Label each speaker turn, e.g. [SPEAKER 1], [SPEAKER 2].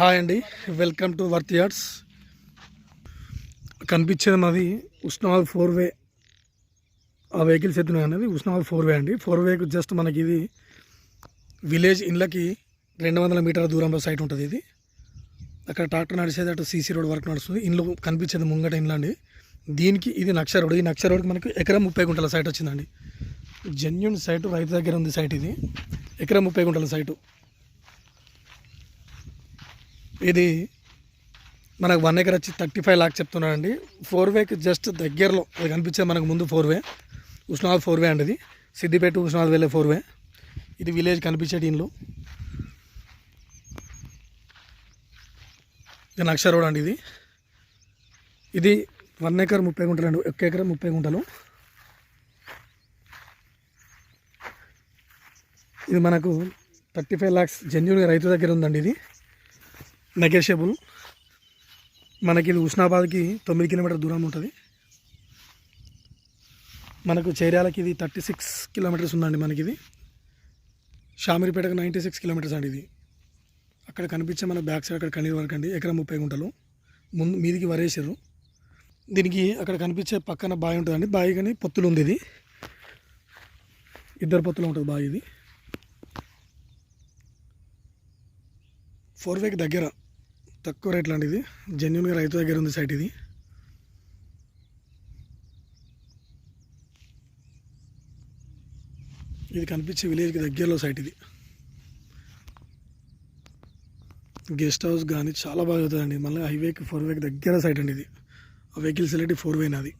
[SPEAKER 1] Hi అండి, welcome to worth yards. కనిపించేది మాది ఉస్నాబాద్ 4 వే. ఆ వెహికల్స్ ఎత్తున్నాయి అనేది ఉస్నాబాద్ 4 వే అండి. 4 వేకు జస్ట్ మనకి ఇది విలేజ్ ఇళ్ళకి 200 మీటర్ల దూరంలో సైట్ ఉంటుంది. ఇది అక్కడ ట్రాక్టర్ నడిచేది, అటు సీసీ రోడ్ వరకు నడుస్తుంది. ఇండ్లు కనిపించేది ముంగట ఇండ్లు అండి. దీనికి ఇది నక్ష రోడ్. ఈ నక్ష రోడ్కి మనకి ఎకరం 30 గుంటల సైట్ వచ్చిందండి. జెన్యూన్ సైటు, రైతు దగ్గర ఉంది సైట్. ఇది ఎకరం 30 గుంటల సైటు. ఇది మనకు 1 ఎకర్ వచ్చి 35 lakhs చెప్తున్నాడండి. 4 వేకి జస్ట్ దగ్గరలో అది కనిపించే మనకు ముందు 4 వే, ఉస్నాబాద్ 4 వే అండి. ఇది సిద్దిపేట ఉస్నాబాద్ వెళ్ళే 4 వే. ఇది విలేజ్ కనిపించేటి ఇండ్లు. ఇది నక్ష రోడ్ అండి. ఇది 1 ఎకర్ 30 గుంటలు అండి. 1 ఎకరం 30 గుంటలు. ఇది మనకు 35 lakhs జెన్యూన్గా రైతు దగ్గర ఉందండి. ఇది నెగోషియబుల్. మనకి ఇది ఉస్నాబాద్కి 9 కిలోమీటర్ దూరం ఉంటుంది. మనకు చేర్యాలకి ఇది 36 కిలోమీటర్స్ ఉందండి. మనకి ఇది షామీర్పేటకు 96 కిలోమీటర్స్ అండి. ఇది అక్కడ కనిపించే మన బ్యాక్ సైడ్ అక్కడ కనీర్ వరకు అండి. ఎకరం 30 గుంటలు. ముందు మీదికి వరేసారు. దీనికి అక్కడ కనిపించే పక్కన బావి ఉంటుందండి. బావి కానీ పొత్తులు ఉంది. ఇది 2 పొత్తులు ఉంటుంది బావి. ఇది 4 వేకి దగ్గర తక్కువ రేట్లు అండి. ఇది జెన్యూన్గా రైతు దగ్గర ఉంది సైట్. ఇది కనిపించే విలేజ్కి దగ్గరలో సైట్. ఇది గెస్ట్ హౌస్ కానీ చాలా బాగా అవుతుందండి. మళ్ళీ హైవేకి 4 వేకి దగ్గర సైట్ అండి. ఇది ఆ వెహికల్స్ వెళ్ళి 4 వే నాది.